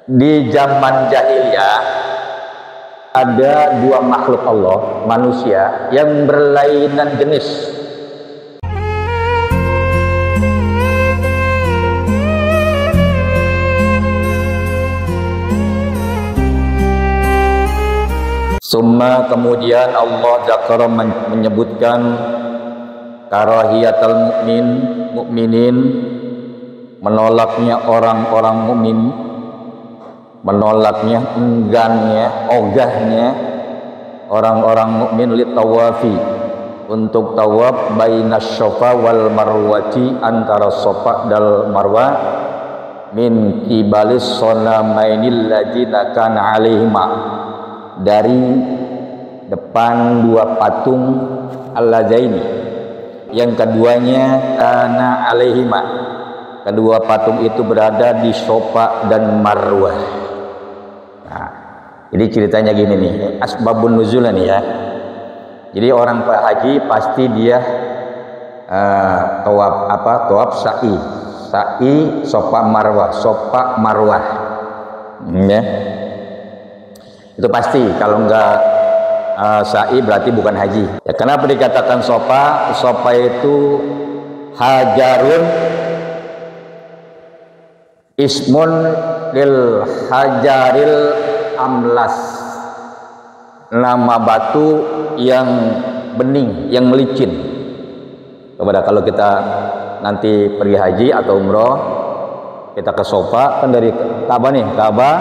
Di zaman jahiliyah ada dua makhluk Allah, manusia yang berlainan jenis. Summa kemudian Allah zakara menyebutkan karahiyatul mukminin, menolaknya orang-orang mukmin, menolaknya, enggannya, ogahnya orang-orang mukmin litawafi, untuk tawaf bainas Safa wal Marwati, antara Safa dan Marwah, min kibalis sonamainil ladzina kana alaihima, dari depan dua patung al-ladzaini yang keduanya kana alaihima, kedua patung itu berada di Safa dan Marwah. Nah, jadi ceritanya gini nih, asbabun nuzul nih ya. Jadi orang haji pasti dia tawaf sa'i Safa Marwah, ya. Itu pasti, kalau enggak sa'i berarti bukan haji. Ya, kenapa dikatakan Safa itu hajarun ismun lil hajaril amlas, nama batu yang bening, yang licin. Kepada kalau kita nanti pergi haji atau umroh, kita ke Safa, kan dari Ka'bah nih, Ka'bah,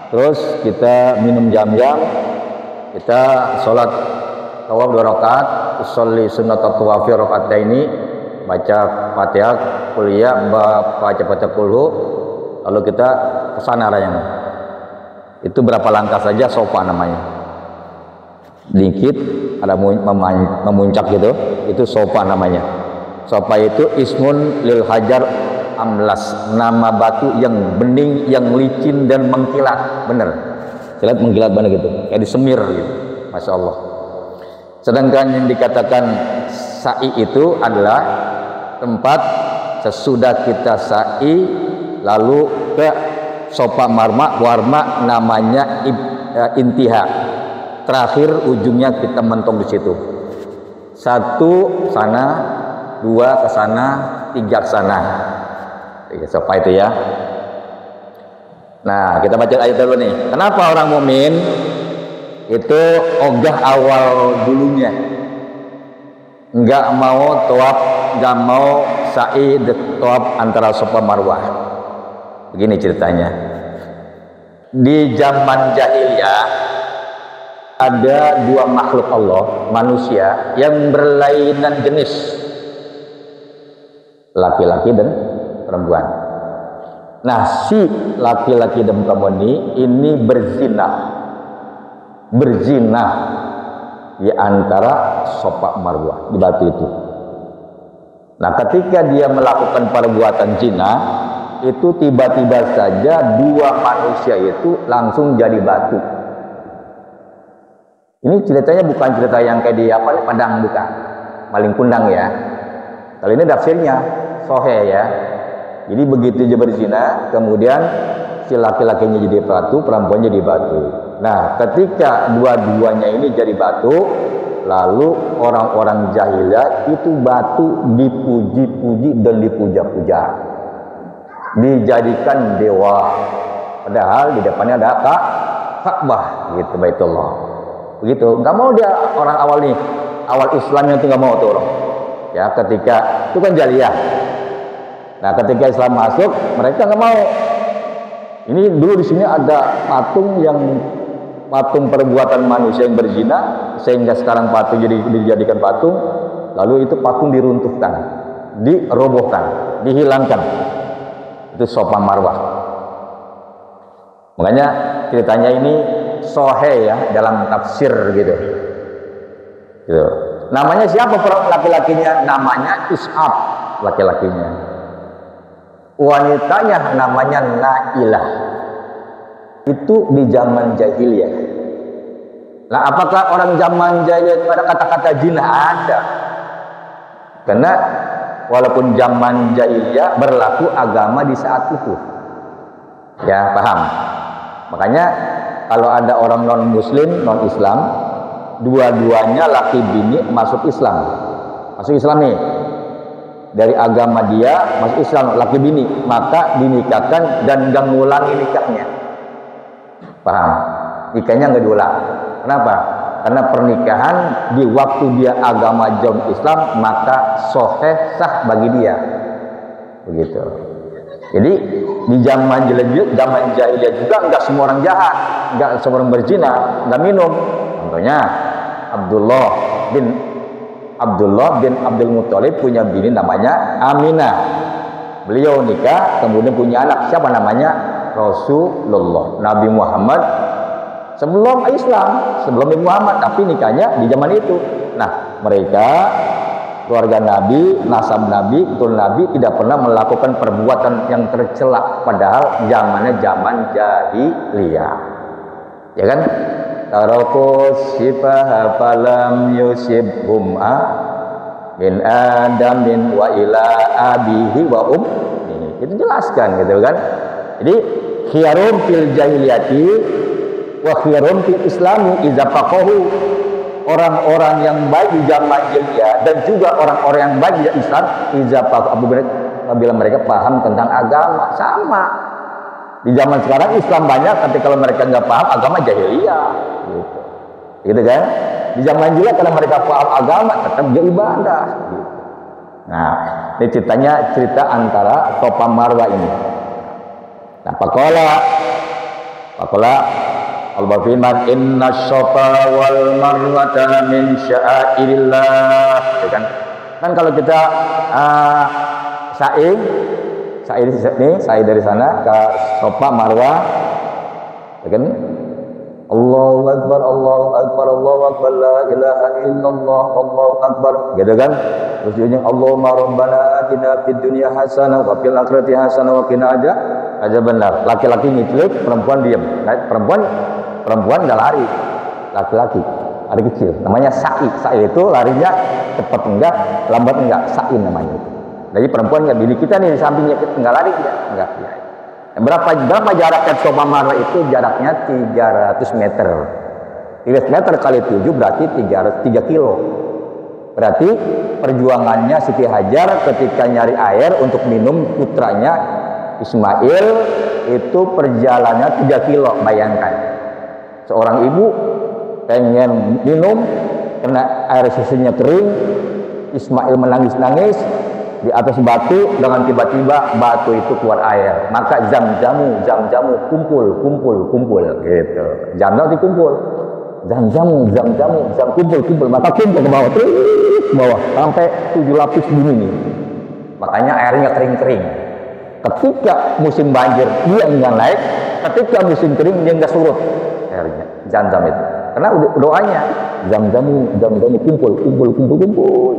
terus kita minum jam-jam, kita sholat tawaf 2 rakaat, usolli sunnat tawafi rakaataini, baca Fatihah, kuliah, baca kulhu, lalu kita ke sana rayang. Itu berapa langkah saja Safa namanya. Dikit ada memuncak gitu, itu Safa namanya. Safa itu ismun lil hajar amlas, nama batu yang bening, yang licin dan mengkilat, bener. Kilat mengkilat bener gitu, kayak disemir gitu. Masya Allah. Sedangkan yang dikatakan sa'i itu adalah tempat sesudah kita sa'i lalu ke Safa Marwah, namanya intiha. Terakhir ujungnya kita mentok di situ. 1 sana, 2 ke sana, 3 ke sana. Safa itu ya. Nah, kita baca ayat dulu nih. Kenapa orang mukmin itu ogah awal dulunya, enggak mau tawaf, enggak mau sa'i tawaf antara Safa Marwah? Begini ceritanya. Di zaman jahiliyah ada dua makhluk Allah, manusia yang berlainan jenis, laki-laki dan perempuan. Nah, si laki-laki dan perempuan ini berzina di antara Safa Marwah, di batu itu. Nah, ketika dia melakukan perbuatan zina itu, tiba-tiba saja dua manusia itu langsung jadi batu. Ini ceritanya bukan cerita yang kayak di Padang, bukan, maling kundang ya. Kali ini tafsirnya sohe ya. Jadi begitu dia berzina, kemudian si laki-lakinya jadi batu, perempuannya jadi batu. Nah, ketika dua-duanya ini jadi batu, lalu orang-orang jahiliyah itu batu dipuji-puji dan dipuja-puja, dijadikan dewa. Padahal di depannya ada Ka'bah gitu, Baitullah. Begitu, nggak mau dia orang awal Islamnya itu nggak mau tuh orang. Ya, ketika itu kan jahiliyah. Nah, ketika Islam masuk, mereka nggak mau. Ini dulu di sini ada patung perbuatan manusia yang berzina, sehingga sekarang patung dijadikan patung, lalu itu patung diruntuhkan, dirobohkan, dihilangkan. Itu Safa Marwah. Makanya ceritanya ini sohe ya dalam tafsir gitu. Namanya siapa laki-lakinya? Namanya Ishab laki-lakinya. Wanitanya namanya Nailah. Itu di zaman jahiliyah. Nah, apakah orang zaman jahiliyah pada kata-kata zina? Ada. Karena walaupun zaman jahiliyah berlaku agama di saat itu. Ya, paham. Makanya kalau ada orang non muslim, non Islam, dua-duanya laki bini masuk Islam. Masuk Islam nih. Dari agama dia masuk Islam, laki bini, maka dinikahkan dan gak ngulangi nikahnya. Paham? Nikahnya nggak diulang. Kenapa? Karena pernikahan di waktu dia agama jauh Islam, maka sahih sah bagi dia. Begitu. Jadi di zaman jahiliyah juga nggak semua orang jahat, nggak semua orang berzina, nggak minum. Contohnya Abdullah bin Abdul Muthalib punya bini namanya Aminah. Beliau nikah, kemudian punya anak. Siapa namanya? Rasulullah, Nabi Muhammad sebelum Islam, sebelum Nabi Muhammad, tapi nikahnya di zaman itu. Nah, mereka keluarga Nabi, nasab Nabi, keturunan Nabi tidak pernah melakukan perbuatan yang tercela, padahal zamannya zaman jahiliyah. Ya kan? Tarakus sifaha falam yusibhum min adamin wa ila abihi wa ummihi. Itu jelaskan gitu kan. Jadi khiyarum fil jahiliyati wa khiyarum fil islami idza faqahu. Orang-orang yang baik di zaman jahiliyah dan juga orang-orang yang baik di Islam idza faqahu apabila mereka paham tentang agama. Sama. Di zaman sekarang Islam banyak, tapi kalau mereka nggak paham agama jahiliyah, gitu kan? Di zaman jahiliyah kalau mereka paham agama tetap dia ibadah. Gitu. Nah, ini cerita antara Safa Marwah ini. Nah, Pakola Allah firman inna Safa wal Marwata min sya'airillah. Kan kalau kita sa'i dari sana ke Safa Marwah, ya kan? Allahu Akbar, Allahu Akbar, Allahu Akbar, la ilaha illallah, Allahu Akbar, gitu kan? Terus ujungnya Allahumma rabbana atina fid dunya hasanah wa fil akhirati hasanah wa qina aja benar. Laki-laki nyiclik, perempuan diam. Nah, perempuan enggak lari. Laki-laki lari kecil. Namanya sa'i. Sa'i itu larinya cepat enggak, lambat enggak, sa'i namanya itu. Jadi perempuan nggak, bini kita nih di sampingnya, kita nggak lari enggak. Ya. Berapa jaraknya Safa Marwah itu? Jaraknya 300 meter. 300 meter kali 7 berarti 3 kilo. Berarti perjuangannya Siti Hajar ketika nyari air untuk minum putranya Ismail itu perjalanannya 3 kilo. Bayangkan, seorang ibu pengen minum, kena air susunya kering, Ismail menangis-nangis di atas batu, dengan tiba-tiba batu itu keluar air. Maka jam-jamu kumpul gitu. Jam-jam dikumpul. Jam-jamu kumpul. Maka kumpul ke bawah terus ke bawah sampai 7 lapis bumi ini. Makanya airnya kering-kering. Ketika musim banjir dia enggak naik, ketika musim kering dia enggak surut airnya. Jam-jam itu. Karena doanya jam-jamu kumpul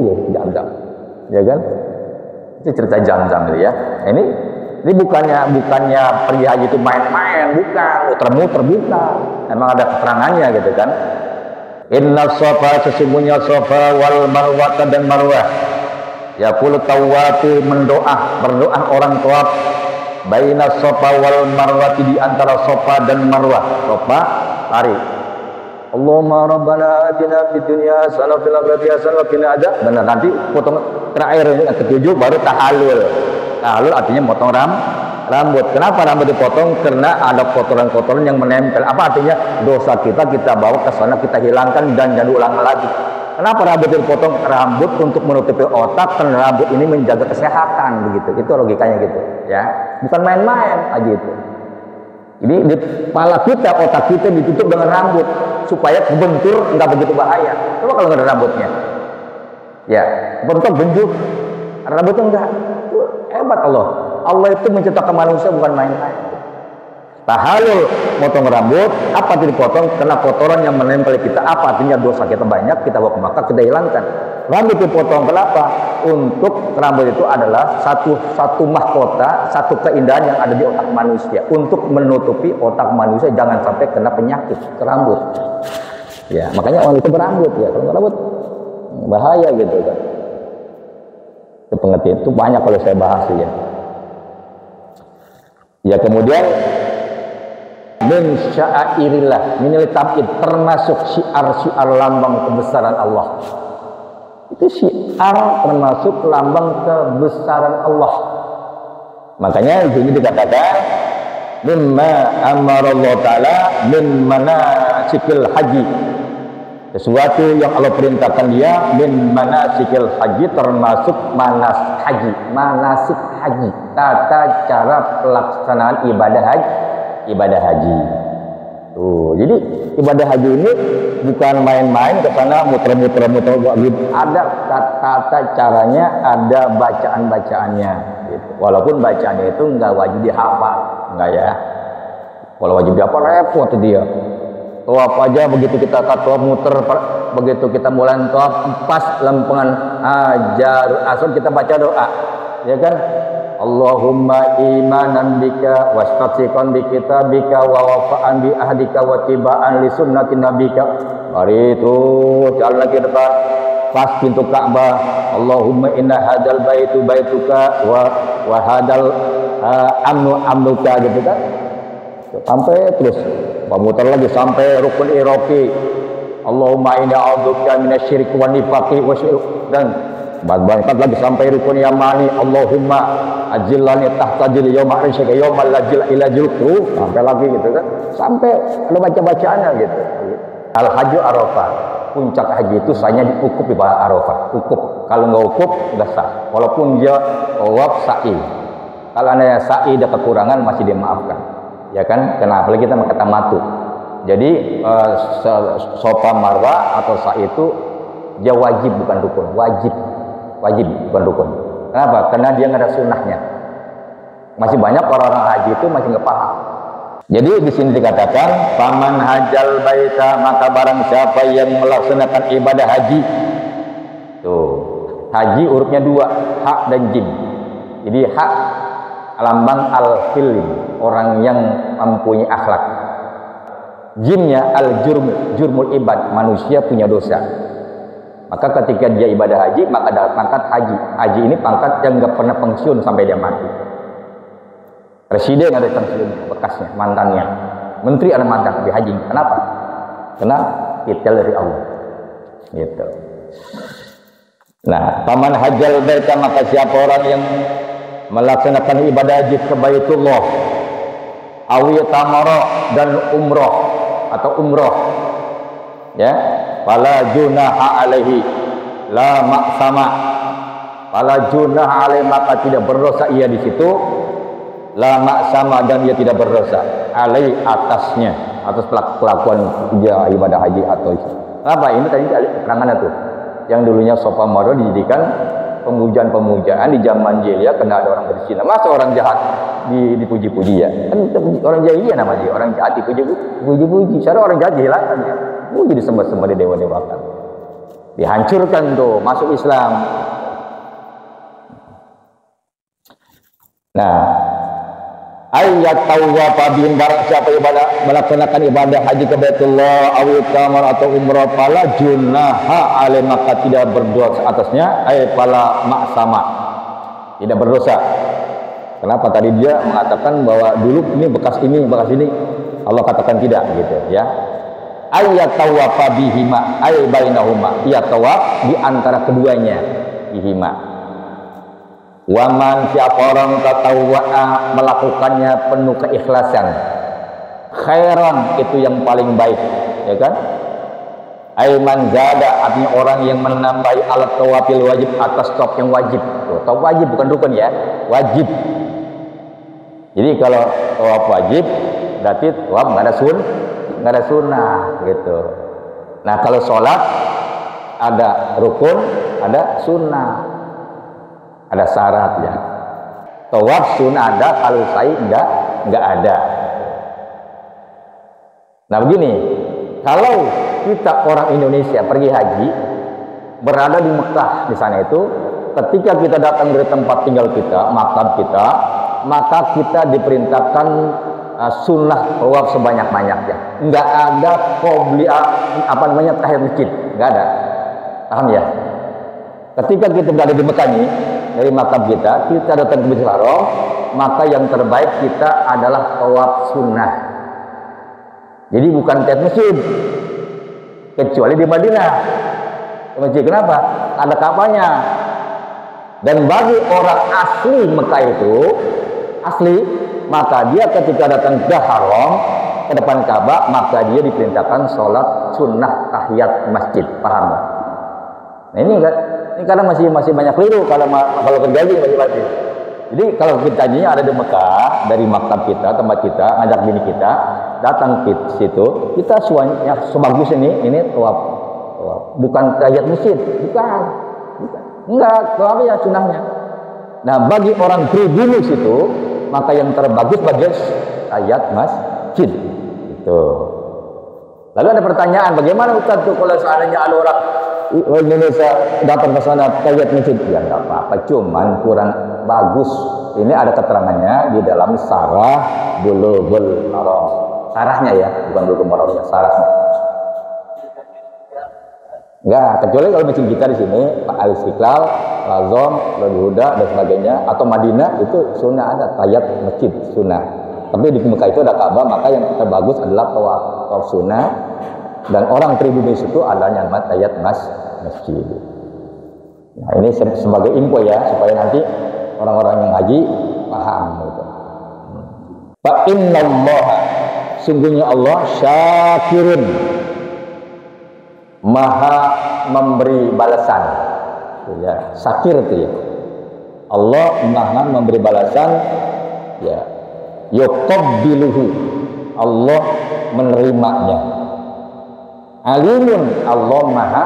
ya, jam-jam. Ya kan? Itu cerita jam-jam ya. Ini bukannya pergi haji itu main-main, bukan, muter-muter, bukan. Emang ada keterangannya gitu kan. Inna Safa, sesungguhnya Safa wal Marwah dan Marwah. Ya qulu tawatu berdoa orang tawaf baina Safa wal Marwah, di antara Safa dan Marwah. Safa lari. Allahumma rabbana atina fid dunya hasanah wa fil akhirati hasanah wa qina adzaban. Benar, nanti potong terakhir ini yang ketujuh baru tahallul. Tahallul artinya potong rambut. Kenapa rambut dipotong? Karena ada kotoran-kotoran yang menempel. Apa artinya? Dosa kita bawa ke sana, kita hilangkan dan jangan ulang lagi. Kenapa rambut dipotong? Rambut untuk menutupi otak, karena rambut ini menjaga kesehatan, begitu. Itu logikanya gitu, ya. Bukan main-main aja itu. Jadi di kepala kita, otak kita ditutup dengan rambut supaya kebentur nggak begitu bahaya. Coba kalau nggak ada rambutnya, ya bentuk benjuk, rambutnya enggak. Hebat Allah. Allah itu menciptakan manusia bukan main-main. Tahallul, potong rambut, apa itu dipotong? Karena kotoran yang menempel kita. Apa artinya? Dosa kita banyak, kita bawa ke Makkah, kita hilangkan. Rambut dipotong, kenapa? Untuk rambut itu adalah satu mahkota, satu keindahan yang ada di otak manusia. Untuk menutupi otak manusia jangan sampai kena penyakit ke rambut. Ya, makanya orang itu berambut ya. Kalau rambut bahaya gitu kan. Itu pengertian itu banyak kalau saya bahas ya. Ya kemudian min sya'airillah, minil tam'id, termasuk syiar-syiar lambang kebesaran Allah. Itu syiar termasuk lambang kebesaran Allah. Makanya di sini dikatakan mimma amara Allah taala min manasikil haji, sesuatu yang Allah perintahkan dia min manasikil haji, termasuk manasik haji, tata cara pelaksanaan ibadah haji. Tuh, jadi ibadah haji ini bukan main-main ke sana muter-muter gitu. Ada tata caranya, ada bacaan-bacaannya gitu. Walaupun bacaannya itu enggak wajib dihafal, enggak ya. Kalau wajib dihafal repot dia. Tawaf aja begitu kita tawaf muter, begitu kita mulai tawaf pas lempengan Hajarul Aswad kita baca doa, ya kan? Allahumma imanan bika wastasiqan bi kitabika wa wafa'an bi ahdika wa tiba'an li sunnati nabika. Mari itu jalan lagi depan pas pintu Ka'bah. Allahumma inna hadal baitu baituka wa hadal amnuka gitu kan. Sampai terus memutar lagi sampai rukun iraqi. Allahumma inna a'udzubika minasyirki wan nifaqi wa dan berangkat lagi sampai rukun yamani. Allahumma ajillani tahtajil yawma arsyaka yawma lajil ila julku, sampai lagi gitu kan, sampai ada baca-bacaannya gitu. Al haju Arafah, puncak haji itu hanya diukuf di Arafah, ukuf. Kalau nggak ukuf nggak sah, walaupun dia tawaf sa'i. Kalau ada sa'i ada kekurangan masih dimaafkan, ya kan? Kenapa lagi kita kata matu. Jadi sofa marwah atau sa'i itu dia wajib bukan rukun, wajib bukan rukun. Kenapa? Karena dia nggak ada sunnahnya. Masih banyak orang-orang haji itu masih nggak paham. Jadi di sini dikatakan faman hajal baita, maka barang siapa yang melaksanakan ibadah haji. Tuh, haji hurufnya dua, hak dan jim. Jadi hak lambang al-hilm, orang yang mempunyai akhlak. Jimnya al-jurmul ibad, manusia punya dosa. Maka ketika dia ibadah haji, maka ada pangkat haji. Haji ini pangkat yang nggak pernah pensiun sampai dia mati. Presiden ada pensiun bekasnya, mantannya. Menteri ada mantan di haji. Kenapa? Karena titel dari Allah. Gitu. Nah, paman hajjal baita, maka siapa orang yang melaksanakan ibadah haji ke Baitullah, awi tamara dan umroh atau umroh, ya. Fala junaha alaihi la maksama, fala junaha alaihi, maka tidak berdosa ia di situ, la maksama, dan ia tidak berdosa alaihi, atasnya, atas kelakuan dia ibadah haji atau itu. Apa ini tadi keterangannya tuh, yang dulunya sofa marwah dijadikan pemujaan-pemujaan di zaman jahiliyah, kena ada orang berzina. Masa orang jahat dipuji-puji ya? Kan orang jahiliyah namanya, orang jahat dipuji-puji. Cara orang jahat dihilangkan ya. Jadi sembah-sembah di dewa-dewakan, dihancurkan tuh, masuk Islam. Nah, ayat tawafa bihim, barang siapa ibadah melaksanakan ibadah haji ke Baitullah awi tamar atau umrah, fala junaha alai, maka tidak berdosa atasnya, fala maksama, tidak berdosa. Kenapa? Tadi dia mengatakan bahwa dulu ini bekas ini, Allah katakan tidak gitu ya. Ayat tawafa bihima ay bainahuma, ia tawaf di antara keduanya, bihima. Waman, siapa orang tatawwa'a, melakukannya penuh keikhlasan, khairan, itu yang paling baik, ya kan? Aiman zada, artinya orang yang menambahi alat tawafil wajib, atas tawaf yang wajib. Tawaf wajib bukan rukun ya, wajib. Jadi kalau tawaf wajib berarti tawaf nggak ada sunnah gitu. Nah, kalau sholat ada rukun, ada sunnah, ada syaratnya. Tawaf sunnah ada, kalau sa'i enggak ada. Nah begini, kalau kita orang Indonesia pergi haji, berada di Mekah di sana itu, ketika kita datang dari tempat tinggal kita, makam kita, maka kita diperintahkan sunnah tawaf sebanyak-banyaknya. Enggak ada tahiyat masjid, enggak ada. Paham ya? Ketika kita berada di Mekah ini, dari makam kita datang ke Masjidil Haram, maka yang terbaik kita adalah tawaf sunnah. Jadi bukan tiap masjid, kecuali di Madinah. Masjid kenapa? Ada Ka'bahnya. Dan bagi orang asli Mekah itu, asli, maka dia ketika datang ke Haram, ke depan Ka'bah, maka dia diperintahkan sholat sunnah tahiyat masjid. Paham? Nah ini kadang masih banyak keliru kalau terjadi masih. Jadi kalau kita ada di Mekah, dari maktab kita, tempat kita, ngajak bini kita datang ke situ, kita suanya sebagus ini tawaf. Bukan tahiyat masjid, bukan. Enggak, tawaf ya sunnahnya. Nah, bagi orang pribumi situ, maka yang terbagus bagi tahiyat masjid. Itu. Lalu ada pertanyaan, bagaimana Ustaz tuh kalau seandainya ada orang Indonesia datang ke sana tahiyat masjid? Ya enggak apa-apa, cuman kurang bagus. Ini ada keterangannya di dalam Sarah Bulughul Maram. Sarahnya ya, bukan Bulughul Maramnya, sarahnya. Enggak, kecuali kalau masjid kita di sini, Pak Al-Istiqlal, Razom, Darul Huda dan sebagainya, atau Madinah itu sunnah ada tahiyat masjid sunnah. Tapi di Mekah itu ada Ka'bah, maka yang terbagus adalah tawaf sunnah. Dan orang pribumi itu adanya tahiyat masjid. Nah, ini sebagai info ya, supaya nanti orang-orang yang haji paham gitu. Fa innallaha, sungguhnya Allah syakirun, maha memberi balasan. Ya, syakir itu ya. Allah maha memberi balasan, ya. Yuqabbiluhu, Allah menerimanya. Alimun, Allah maha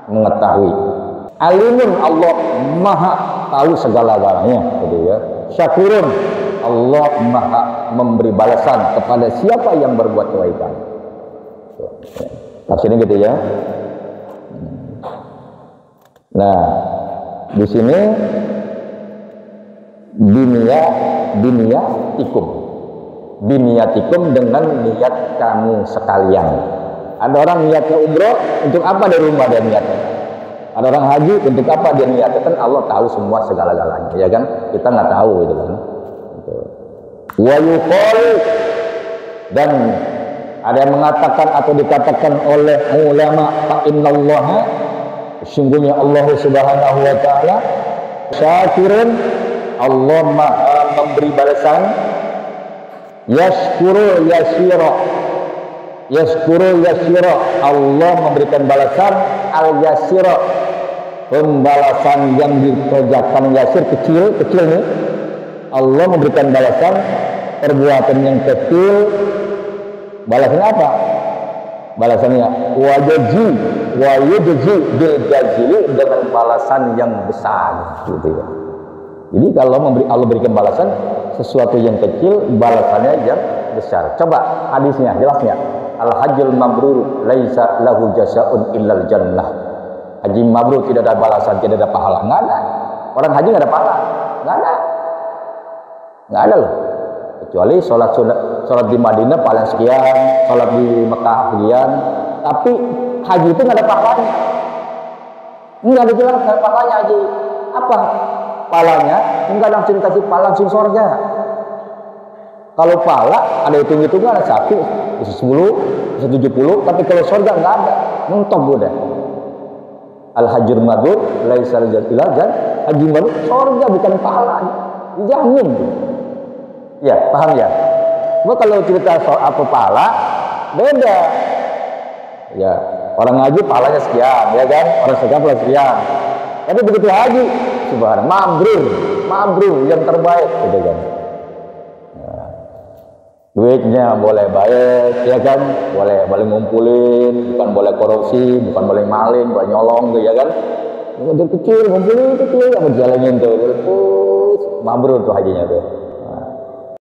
mengetahui. Alimun, Allah maha tahu segala-galanya, gitu ya. Syakirun, Allah maha memberi balasan kepada siapa yang berbuat kebaikan. Maksudnya gitu ya. Nah, di sini biniyatikum dengan niat kamu sekalian. Ada orang niatnya umroh, untuk apa dari rumah dia niatnya? Ada orang haji, untuk apa dia niatnya? Kan Allah tahu semua segala-galanya, ya kan? Kita nggak tahu gitu kan. Wa yuqalu, dan ada yang mengatakan atau dikatakan oleh ulama, fa innallaha, sungguhnya Allah Subhanahu wa taala syakirun, Allah maha memberi balasan. Yashkuru yasira, yashkuru yasira, Allah memberikan balasan al-yasira, pembalasan yang dikerjakan yasir, kecil nih. Allah memberikan balasan perbuatan yang kecil. Balasannya apa? Balasannya wajji bil jazili, dengan balasan yang besar, gitu ya. Jadi kalau Allah berikan balasan sesuatu yang kecil, balasannya yang besar. Coba hadisnya, jelasnya. Al-hajjul mabrur laisa lahu jazaa'un illal jannah. Haji mabrur tidak ada balasan, tidak ada pahala. Enggak ada. Orang haji enggak ada pahala. Enggak ada loh. Kecuali sholat di Madinah paling sekian, sholat di Mekah sekian. Tapi haji itu enggak ada pahalanya. Enggak ada jelas enggak ada pahalanya haji. Apa pahalanya? Enggak langsung dikasih pahala, langsung surga. Kalau pahala ada hitung-hitungan, ada 1, 10, 70, tapi kalau surga enggak ada. Mentok udah. Al-hajjul mabrur laisa illa jan, haji mabrur surga bukan pahala. Dijamin. Ya, paham ya? Cuma kalau cerita soal apa pahala, beda. Ya, orang haji pahalanya sekian, ya kan? Orang surga pahala sekian. Tapi begitu haji, subhanallah, mabrur yang terbaik, gitu kan? Nah, duitnya boleh baik, ya kan? Boleh ngumpulin, bukan boleh korupsi, bukan boleh maling, boleh nyolong, gitu, ya kan? Dari kecil ngumpulin kecil, apa jalannya tuh, mabrur tuh hajinya tuh.